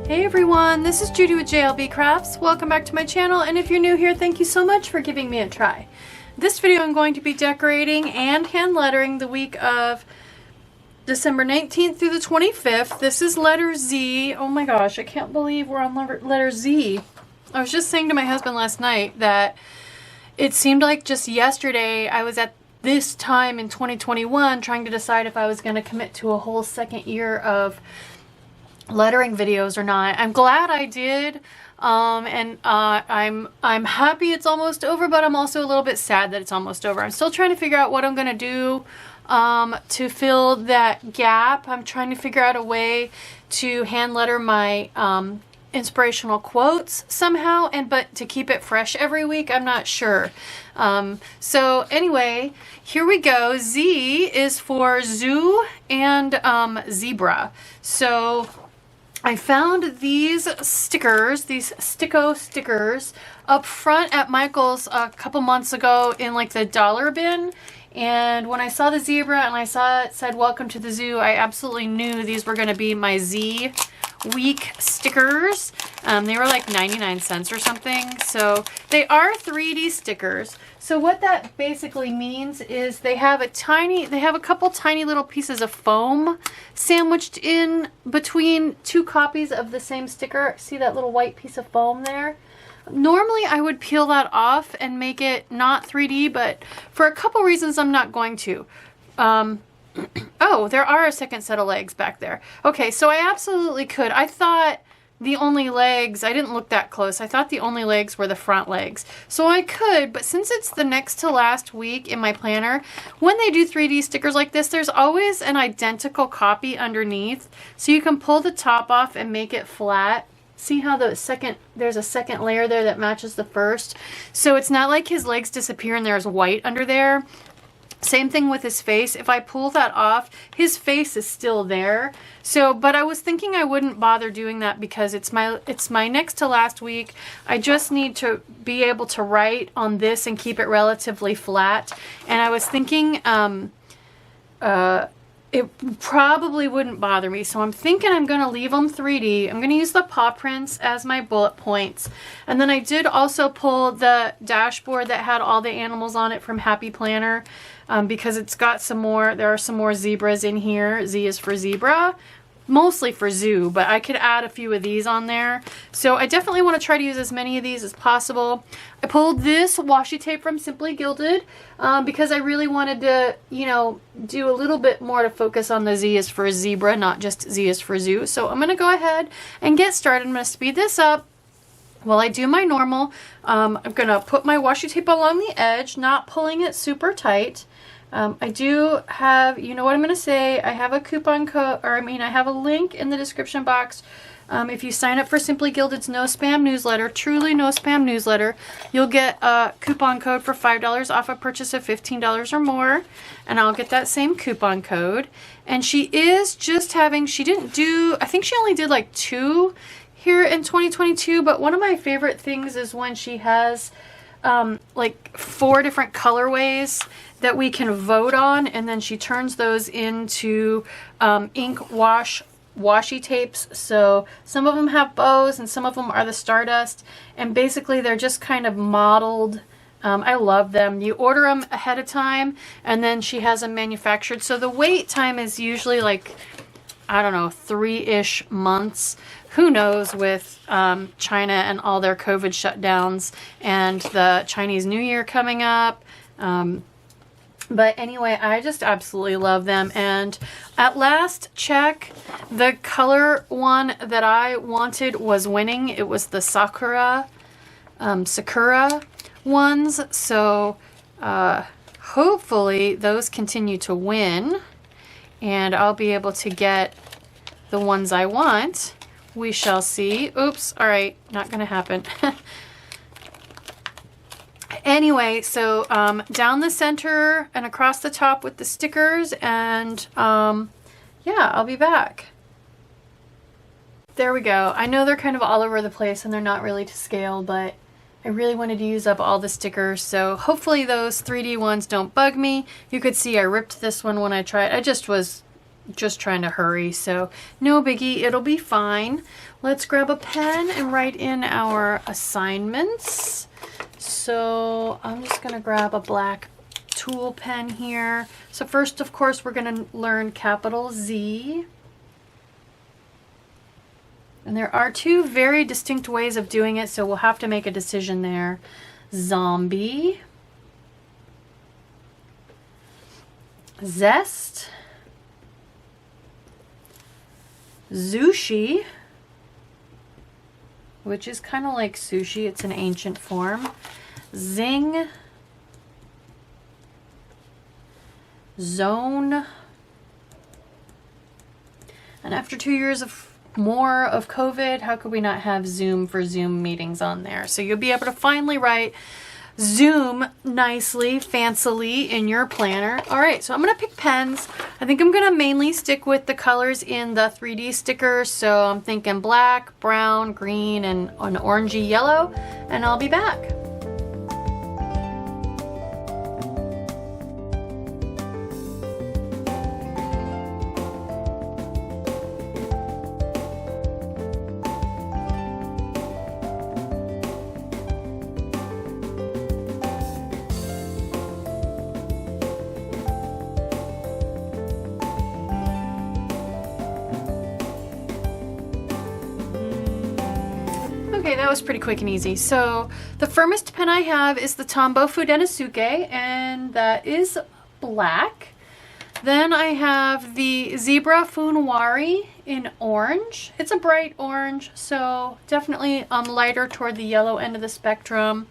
Hey everyone, this is Judi with JLBCrafts. Welcome back to my channel, and if you're new here, thank you so much for giving me a try. This video I'm going to be decorating and hand lettering the week of December 19th through the 25th. This is letter Z. Oh my gosh, I can't believe we're on letter Z. I was just saying to my husband last night that it seemed like just yesterday I was at this time in 2021 trying to decide if I was going to commit to a whole second year of lettering videos or not. I'm glad I did, and I'm happy it's almost over, but I'm also a little bit sad that it's almost over. I'm still trying to figure out what I'm gonna do to fill that gap. I'm trying to figure out a way to hand letter my inspirational quotes somehow, but to keep it fresh every week, I'm not sure. So anyway, here we go. Z is for zoo and zebra. So I found these stickers, these Sticko stickers, up front at Michael's a couple months ago in like the dollar bin. And when I saw the zebra and I saw it said welcome to the zoo, I absolutely knew these were going to be my Z week stickers. They were like 99 cents or something. So they are 3D stickers. So what that basically means is they have a couple tiny little pieces of foam sandwiched in between two copies of the same sticker. See that little white piece of foam there? Normally I would peel that off and make it not 3D, but for a couple reasons I'm not going to. Oh, there are a second set of legs back there. Okay, so I absolutely could. I thought the only legs, I didn't look that close. I thought the only legs were the front legs. So I could, but since it's the next to last week in my planner, when they do 3D stickers like this, there's always an identical copy underneath. So you can pull the top off and make it flat. See how there's a second layer there that matches the first. So it's not like his legs disappear and there's white under there. Same thing with his face. If I pull that off, his face is still there. So, but I was thinking I wouldn't bother doing that because it's my next to last week. I just need to be able to write on this and keep it relatively flat. And I was thinking it probably wouldn't bother me. So I'm thinking I'm going to leave them 3D. I'm going to use the paw prints as my bullet points. And then I did also pull the dashboard that had all the animals on it from Happy Planner. Because it's got some more, there are some more zebras in here. Z is for zebra, mostly for zoo, but I could add a few of these on there. So I definitely want to try to use as many of these as possible. I pulled this washi tape from Simply Gilded because I really wanted to, you know, do a little bit more to focus on the Z is for zebra, not just Z is for zoo. So I'm going to go ahead and get started. I'm going to speed this up. While I do my normal, I'm going to put my washi tape along the edge, not pulling it super tight. I do have, you know what I'm going to say, I have a coupon code, I have a link in the description box. If you sign up for Simply Gilded's No Spam newsletter, truly no spam newsletter, you'll get a coupon code for $5 off a purchase of $15 or more. And I'll get that same coupon code. And she is just having, she didn't do, I think she only did like 2 here in 2022, but one of my favorite things is when she has like 4 different colorways that we can vote on, and then she turns those into ink washi tapes. So some of them have bows and some of them are the Stardust, and basically they're just kind of modeled. I love them. You order them ahead of time and then she has them manufactured. So the wait time is usually like, I don't know, 3-ish months. Who knows with China and all their COVID shutdowns and the Chinese New Year coming up. But anyway, I just absolutely love them. And at last check, the color one that I wanted was winning. It was the Sakura ones. So hopefully those continue to win. And I'll be able to get the ones I want. We shall see. Oops. All right. Not going to happen. Anyway, so down the center and across the top with the stickers, and yeah, I'll be back. There we go. I know they're kind of all over the place and they're not really to scale, but I really wanted to use up all the stickers, so hopefully those 3D ones don't bug me. You could see I ripped this one when I tried. I just was just trying to hurry, so no biggie, it'll be fine. Let's grab a pen and write in our assignments. So I'm just gonna grab a black tool pen here. So first, of course, we're gonna learn capital Z. And there are two very distinct ways of doing it, so we'll have to make a decision there. Zombie. Zest. Zushi, which is kind of like sushi, it's an ancient form. Zing. Zone. And after 2 years of more of COVID, how could we not have Zoom for Zoom meetings on there? So you'll be able to finally write Zoom nicely, fancily in your planner. All right, so I'm gonna pick pens. I think I'm gonna mainly stick with the colors in the 3D stickers. So I'm thinking black, brown, green, and an orangey yellow, and I'll be back. Okay, that was pretty quick and easy. So the firmest pen I have is the Tombow Fudenosuke, and that is black. Then I have the Zebra Funwari in orange. It's a bright orange, so definitely lighter toward the yellow end of the spectrum.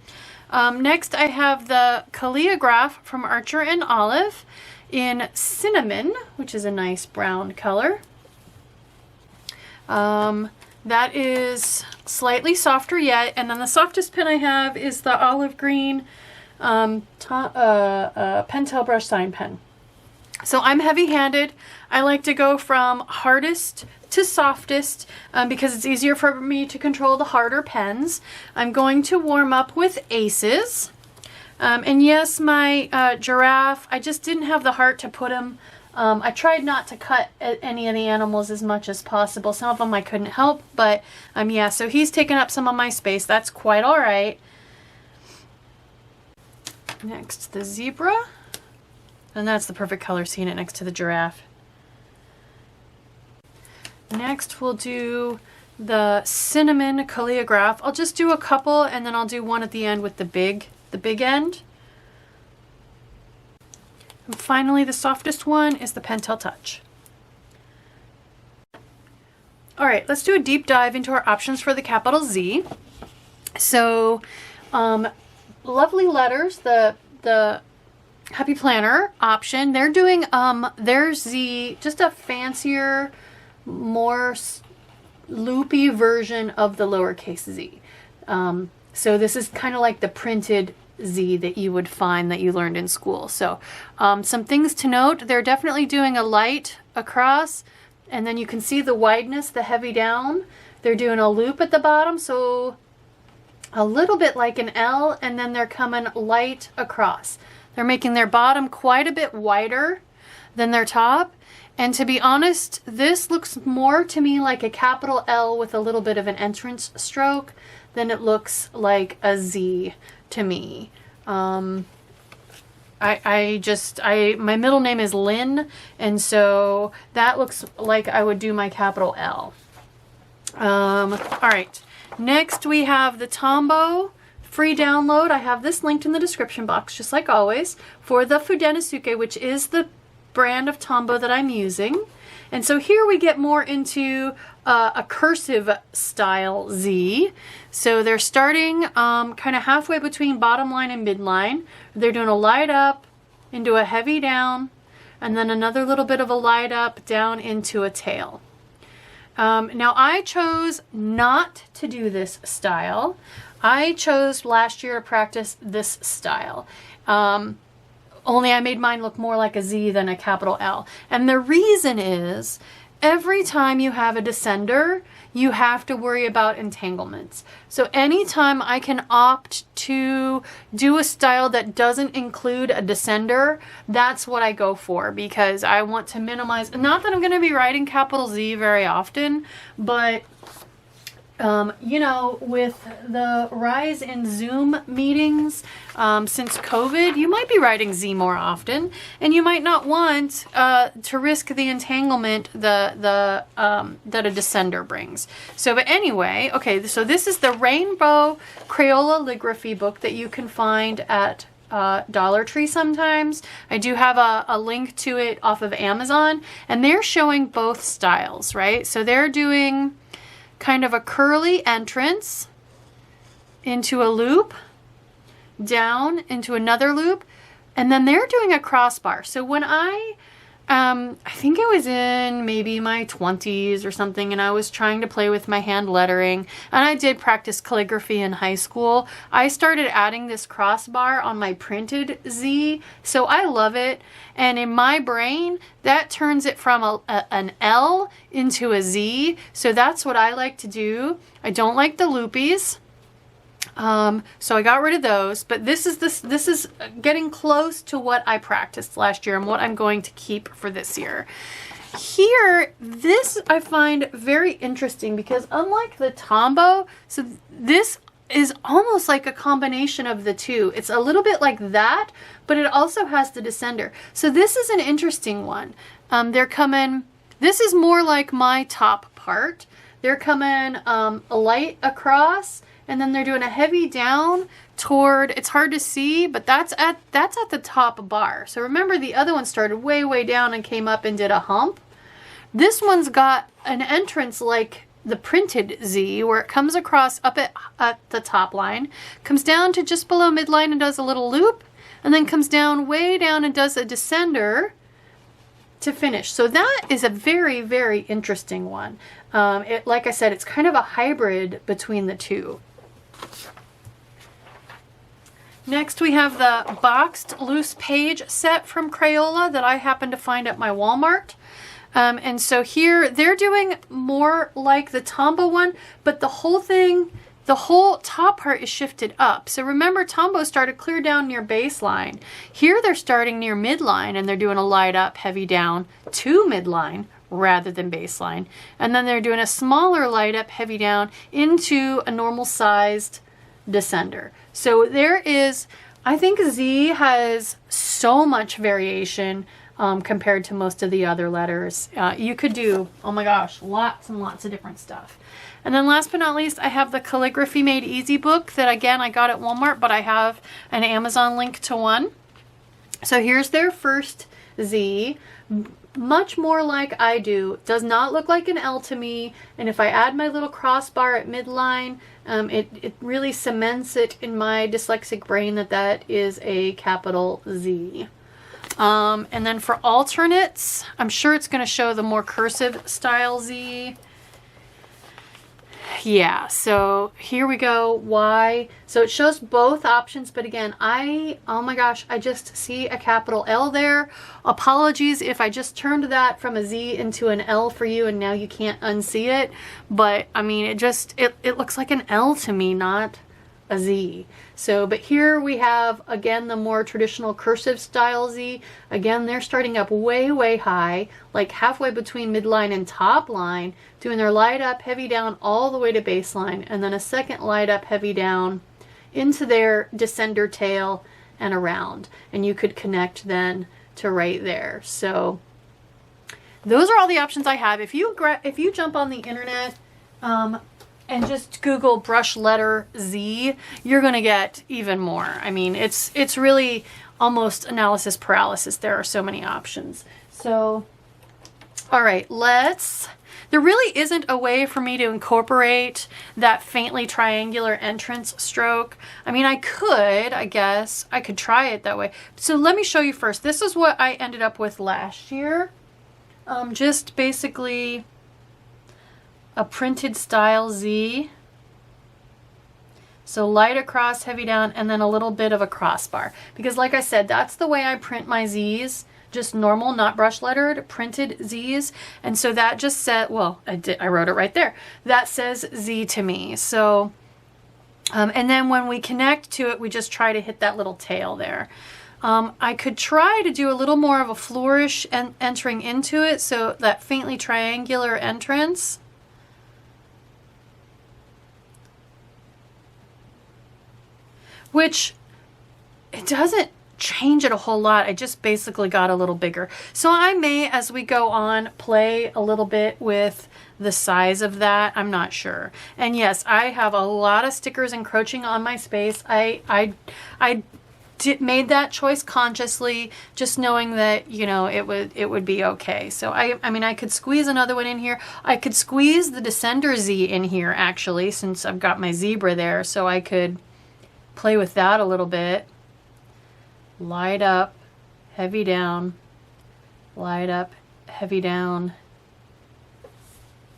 Next I have the Calligraph from Archer and Olive in cinnamon, which is a nice brown color. That is slightly softer yet, and then the softest pen I have is the olive green Pentel brush sign pen. So I'm heavy-handed. I like to go from hardest to softest because it's easier for me to control the harder pens. I'm going to warm up with Aces. And yes, my giraffe, I just didn't have the heart to put him. I tried not to cut any of the animals as much as possible. Some of them I couldn't help, but yeah, so he's taken up some of my space. That's quite all right. Next, the zebra. And that's the perfect color, seeing it next to the giraffe. Next, we'll do the cinnamon calligraph. I'll just do a couple, and then I'll do one at the end with the big end. And finally, the softest one is the Pentel Touch. All right, let's do a deep dive into our options for the capital Z. So, Lovely Letters, the Happy Planner option, they're doing their Z, just a fancier, more loopy version of the lowercase z. So this is kind of like the printed Z that you would find that you learned in school. So some things to note, they're definitely doing a light across, and then you can see the wideness, the heavy down. They're doing a loop at the bottom, so a little bit like an L, and then they're coming light across. They're making their bottom quite a bit wider than their top. And to be honest, this looks more to me like a capital L with a little bit of an entrance stroke than it looks like a Z to me. My middle name is Lynn, and so that looks like I would do my capital L. All right, next we have the Tombow free download. I have this linked in the description box, just like always, for the Fudenosuke, which is the brand of Tombow that I'm using. And so here we get more into a cursive style Z. So they're starting kind of halfway between bottom line and midline. They're doing a light up into a heavy down, and then another little bit of a light up down into a tail. Now I chose not to do this style. I chose last year to practice this style. Only I made mine look more like a Z than a capital L. And the reason is, every time you have a descender, you have to worry about entanglements. So anytime I can opt to do a style that doesn't include a descender, that's what I go for, because I want to minimize, not that I'm going to be writing capital Z very often, but you know, with the rise in Zoom meetings since COVID, you might be writing Z more often, and you might not want to risk the entanglement that a descender brings. So, but anyway, okay, so this is the Rainbow Crayola Calligraphy book that you can find at Dollar Tree sometimes. I do have a link to it off of Amazon, and they're showing both styles, right? So they're doing kind of a curly entrance into a loop, down into another loop, and then they're doing a crossbar. So when I think I was in maybe my 20s or something, and I was trying to play with my hand lettering, and I did practice calligraphy in high school, I started adding this crossbar on my printed Z, so I love it. And in my brain, that turns it from an L into a Z, so that's what I like to do. I don't like the loopies. So I got rid of those, but this is getting close to what I practiced last year and what I'm going to keep for this year. Here, this I find very interesting because unlike the Tombow, so this is almost like a combination of the two. It's a little bit like that, but it also has the descender. So this is an interesting one. This is more like my top part. They're coming light across, and then they're doing a heavy down toward, it's hard to see, but that's at the top bar. So remember, the other one started way down and came up and did a hump. This one's got an entrance like the printed Z, where it comes across up at the top line, comes down to just below midline and does a little loop, and then comes down way down and does a descender to finish. So that is a very interesting one. Like I said, it's kind of a hybrid between the two. Next, we have the boxed loose page set from Crayola that I happened to find at my Walmart. And so here they're doing more like the Tombow one, but the whole top part is shifted up. So remember, Tombow started clear down near baseline. Here they're starting near midline, and they're doing a light up, heavy down to midline rather than baseline. And then they're doing a smaller light up, heavy down into a normal sized descender. So there is, I think Z has so much variation compared to most of the other letters. You could do, oh my gosh, lots and lots of different stuff. And then last but not least, I have the Calligraphy Made Easy book that, again, I got at Walmart, but I have an Amazon link to one. So here's their first Z. Much more like I do. Does not look like an L to me, and if I add my little crossbar at midline, it really cements it in my dyslexic brain that is a capital Z. And then for alternates, I'm sure it's going to show the more cursive style Z. Yeah, so here we go. Why? So it shows both options, but again, oh my gosh, I just see a capital L there. Apologies if I just turned that from a Z into an L for you and now you can't unsee it. But I mean, it looks like an L to me, not a Z. So, but here we have, again, the more traditional cursive style Z. Again, they're starting up way high, like halfway between midline and top line, doing their light up, heavy down all the way to baseline, and then a second light up, heavy down into their descender tail and around. And you could connect then to right there. So those are all the options I have. If you jump on the internet, and just Google brush letter Z, you're going to get even more. I mean, it's really almost analysis paralysis. There are so many options. So, all right, there really isn't a way for me to incorporate that faintly triangular entrance stroke. I mean, I guess I could try it that way. So let me show you first. This is what I ended up with last year. Just basically a printed style Z. So light across, heavy down, and then a little bit of a crossbar. Because like I said, that's the way I print my Zs, just normal, not brush lettered, printed Z's. And so that just said, well, I wrote it right there. That says Z to me. So, and then when we connect to it, we just try to hit that little tail there. I could try to do a little more of a flourish entering into it, so that faintly triangular entrance. Which, it doesn't change it a whole lot. I just basically got a little bigger. So I may, as we go on, play a little bit with the size of that. I'm not sure. And yes, I have a lot of stickers encroaching on my space. I made that choice consciously, just knowing that, you know, it would be okay. So I mean, I could squeeze another one in here. I could squeeze the Descender Z in here, actually, since I've got my zebra there, so I could play with that a little bit. Light up, heavy down, light up, heavy down.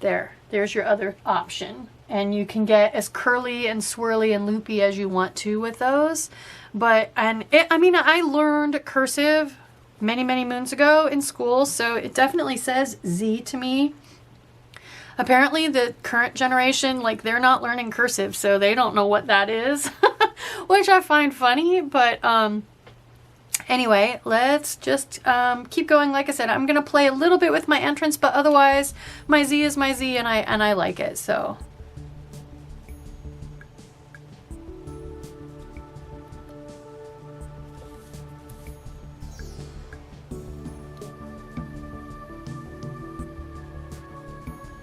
There's your other option. And you can get as curly and swirly and loopy as you want to with those. But, I mean, I learned cursive many, many moons ago in school, so it definitely says Z to me. Apparently the current generation, like, they're not learning cursive, so they don't know what that is, which I find funny. But anyway, let's just keep going. Like I said, I'm gonna play a little bit with my entrance, but otherwise my Z is my Z, and I like it. So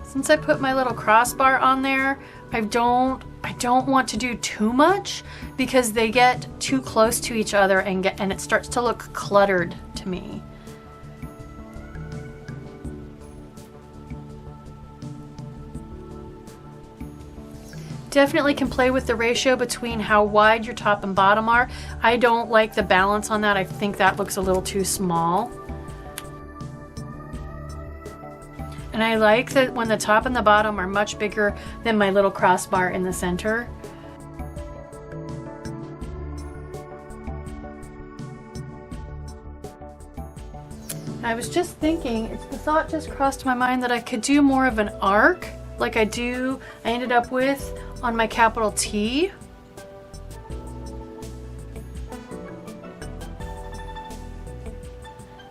since I put my little crossbar on there, I don't want to do too much, because they get too close to each other and it starts to look cluttered to me. Definitely can play with the ratio between how wide your top and bottom are. I don't like the balance on that. I think that looks a little too small. And I like that when the top and the bottom are much bigger than my little crossbar in the center. I was just thinking, the thought just crossed my mind that I could do more of an arc, like I ended up with on my capital T.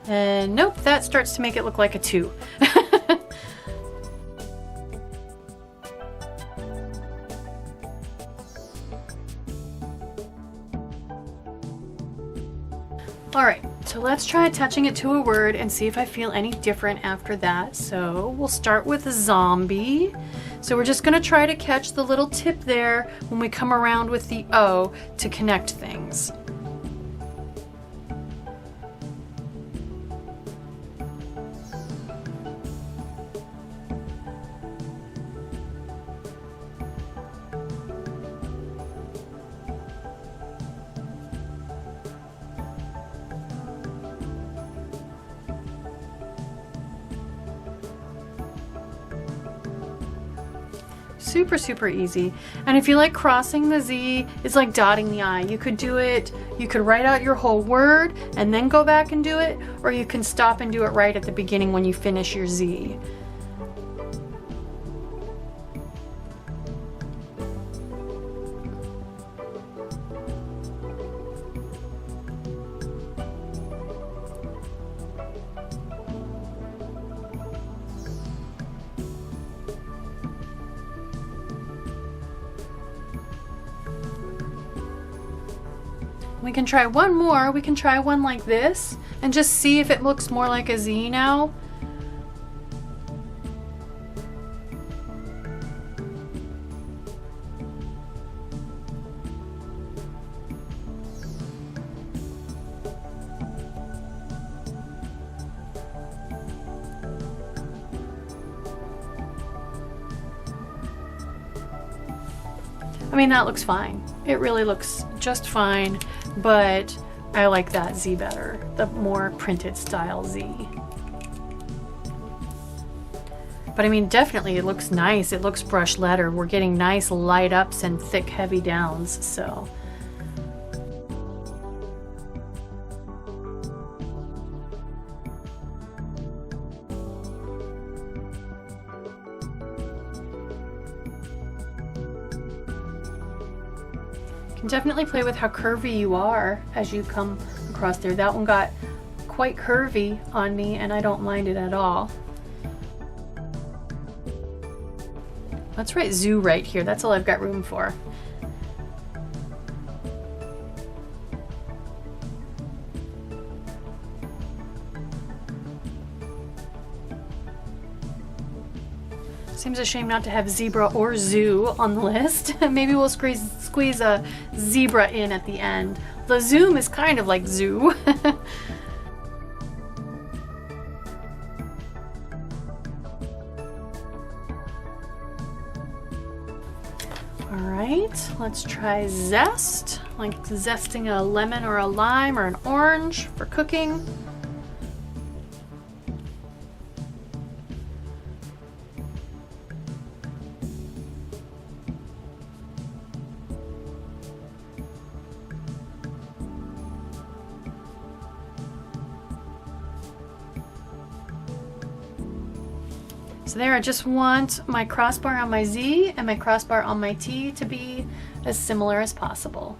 And nope, that starts to make it look like a 2. Alright, so let's try attaching it to a word and see if I feel any different after that. So we'll start with zombie. So we're just going to try to catch the little tip there when we come around with the O to connect things. Super, super easy. And if you like crossing the Z, it's like dotting the I. You could do it, you could write out your whole word and then go back and do it, or you can stop and do it right at the beginning when you finish your Z. We can try one more. We can try one like this and just see if it looks more like a Z now. I mean, that looks fine. It really looks just fine, but I like that Z better, the more printed style Z. But I mean, definitely it looks nice. It looks brush letter. We're getting nice light ups and thick heavy downs, so. can definitely play with how curvy you are as you come across there. That one got quite curvy on me and I don't mind it at all. Let's write zoo right here. That's all I've got room for. Seems a shame not to have zebra or zoo on the list. Maybe we'll squeeze a zebra in at the end. The zoom is kind of like zoo. Alright, let's try zest. Like zesting a lemon or a lime or an orange for cooking. So there, I just want my crossbar on my Z and my crossbar on my T to be as similar as possible.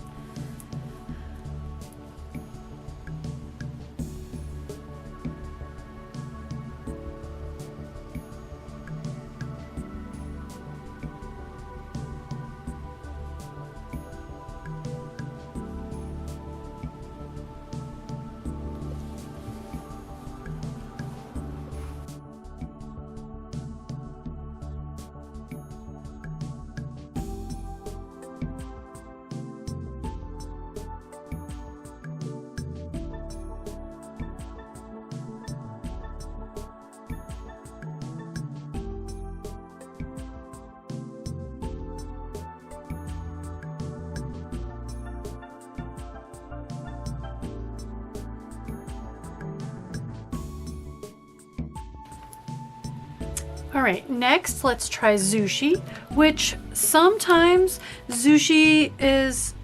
All right, next let's try sushi, which sometimes sushi is,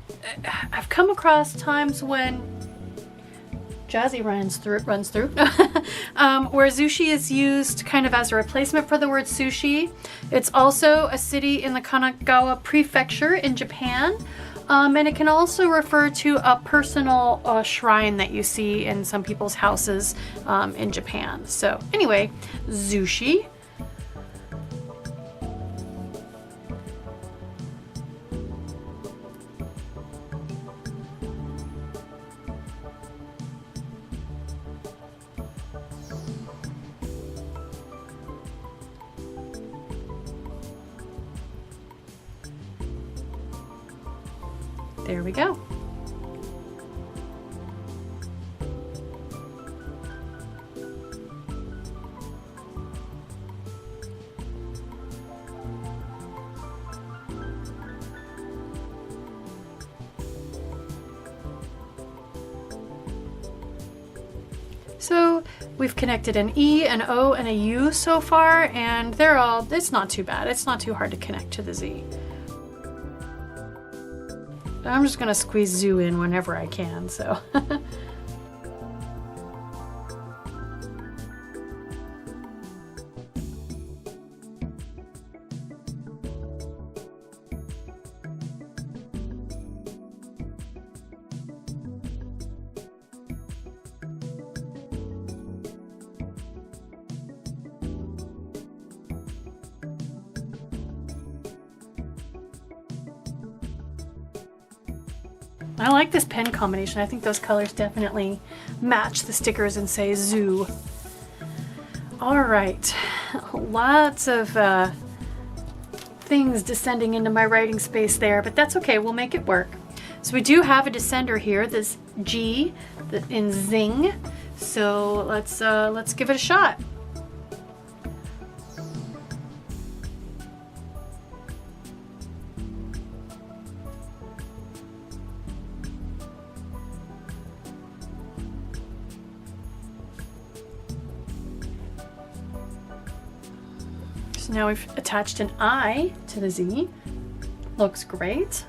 I've come across times when Jazzy runs through, where sushi is used kind of as a replacement for the word sushi. It's also a city in the Kanagawa prefecture in Japan. And it can also refer to a personal shrine that you see in some people's houses in Japan. So anyway, sushi. There we go. So we've connected an E, an O, and a U so far, and they're all, it's not too bad. It's not too hard to connect to the Z. I'm just gonna squeeze zoo in whenever I can, so. I like this pen combination. I think those colors definitely match the stickers and say zoo. All right, lots of things descending into my writing space there, but that's okay, we'll make it work. So we do have a descender here, this G in zing. So let's give it a shot. So now we've attached an I to the Z. Looks great.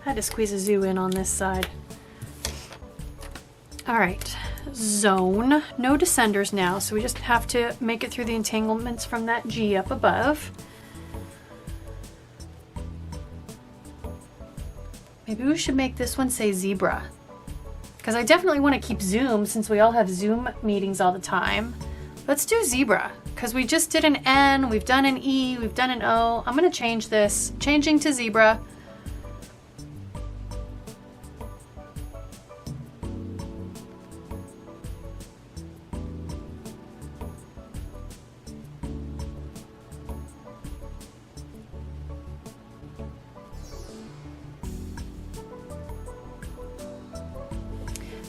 had to squeeze a zoo in on this side. All right, zone. No descenders now, so we just have to make it through the entanglements from that G up above. Maybe we should make this one say zebra, because I definitely want to keep Zoom since we all have Zoom meetings all the time. Let's do zebra, because we just did an N, we've done an E, we've done an O. I'm going to change this, changing to zebra.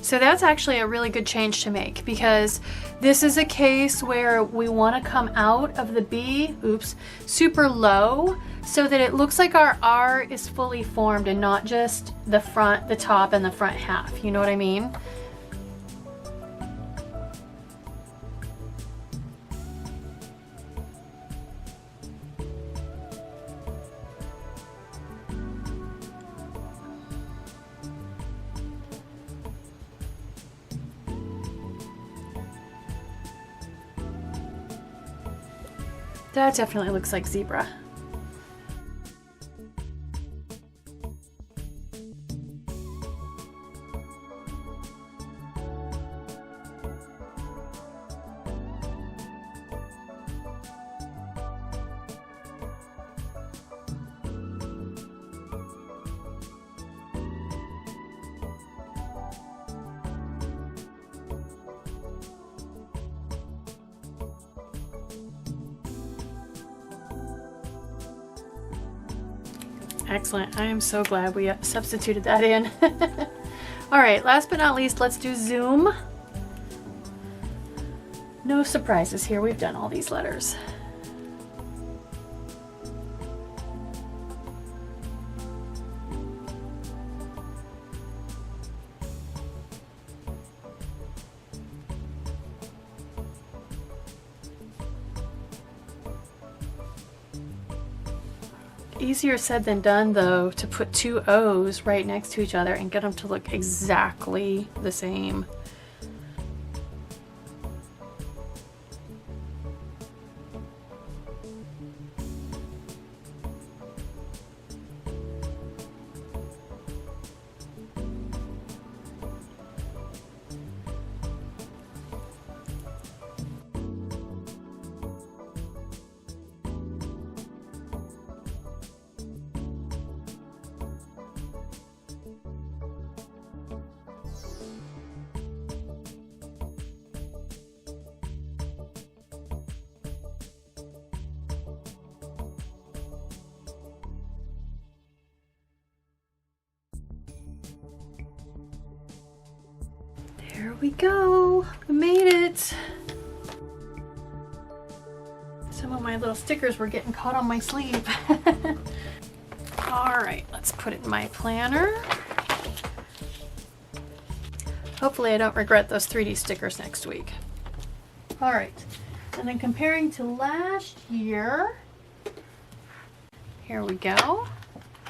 So that's actually a really good change to make, because this is a case where we want to come out of the B, oops, super low, so that it looks like our R is fully formed and not just the front, the top, and the front half. You know what I mean? That definitely looks like zebra. Excellent. I am so glad we substituted that in. All right, last but not least, let's do Zoom. No surprises here. We've done all these letters. Easier said than done, though, to put two O's right next to each other and get them to look exactly the same. There we go. We made it. Some of my little stickers were getting caught on my sleeve. All right, let's put it in my planner. Hopefully I don't regret those 3D stickers next week. All right, and then comparing to last year, here we go.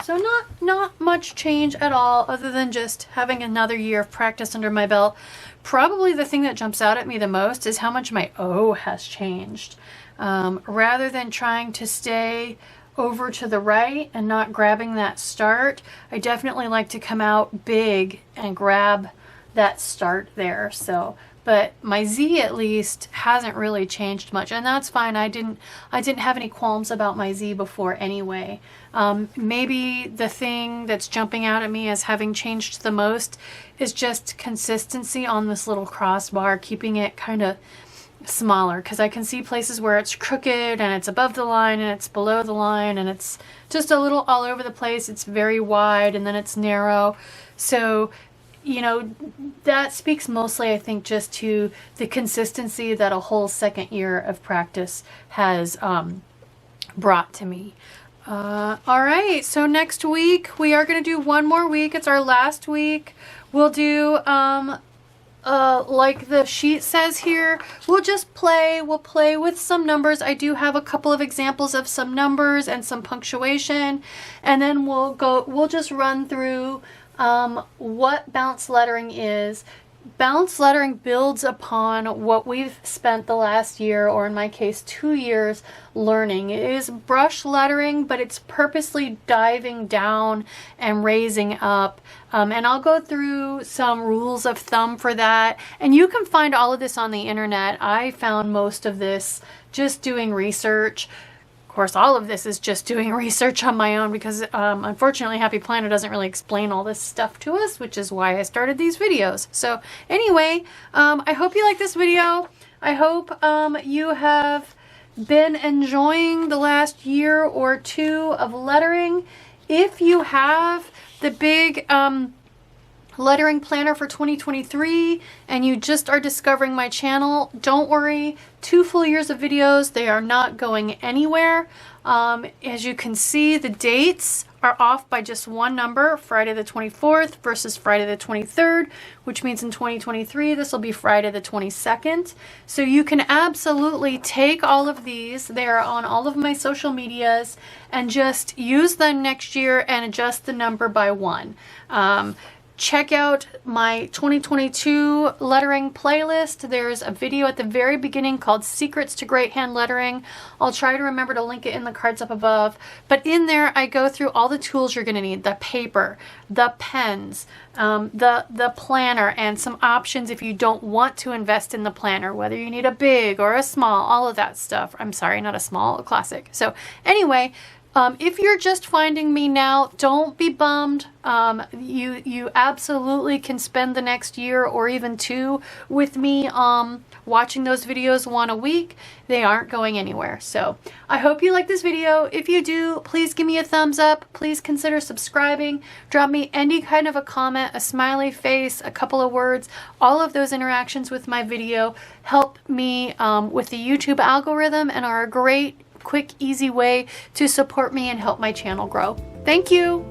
So not much change at all, other than just having another year of practice under my belt. Probably the thing that jumps out at me the most is how much my O has changed. Rather than trying to stay over to the right and not grabbing that start, I definitely like to come out big and grab that start there. So, but my Z at least hasn't really changed much, and that's fine. I didn't have any qualms about my Z before anyway. Maybe the thing that's jumping out at me as having changed the most is just consistency on this little crossbar, keeping it kind of smaller, because I can see places where it's crooked and it's above the line and it's below the line and it's just a little all over the place. It's very wide and then it's narrow. So, you know, that speaks mostly, I think, just to the consistency that a whole second year of practice has brought to me. All right, so next week we are going to do one more week. It's our last week. We'll do like the sheet says here, we'll play with some numbers. I do have a couple of examples of some numbers and some punctuation, and then we'll just run through what balanced lettering is. Balanced lettering builds upon what we've spent the last year, or in my case 2 years, learning. It is brush lettering, but it's purposely diving down and raising up. And I'll go through some rules of thumb for that. And you can find all of this on the internet. I found most of this just doing research. Of course, all of this is just doing research on my own because unfortunately Happy Planner doesn't really explain all this stuff to us, which is why I started these videos. So anyway, I hope you like this video. I hope you have been enjoying the last year or two of lettering. If you have the big lettering planner for 2023 and you just are discovering my channel, don't worry. 2 full years of videos, they are not going anywhere. As you can see, the dates are off by just one number, Friday the 24th versus Friday the 23rd, which means in 2023 this will be Friday the 22nd. So you can absolutely take all of these, they are on all of my social medias, and just use them next year and adjust the number by 1. Check out my 2022 lettering playlist. There's a video at the very beginning called Secrets to Great Hand Lettering. I'll try to remember to link it in the cards up above. But in there, I go through all the tools you're going to need. The paper, the pens, the planner, and some options if you don't want to invest in the planner, whether you need a big or a small, all of that stuff. I'm sorry, not a small, a classic. So anyway, if you're just finding me now, don't be bummed. You absolutely can spend the next year or even 2 with me watching those videos 1 a week. They aren't going anywhere. So I hope you like this video. If you do, please give me a thumbs up. Please consider subscribing. Drop me any kind of a comment, a smiley face, a couple of words. All of those interactions with my video help me with the YouTube algorithm and are a great, quick, easy way to support me and help my channel grow. Thank you.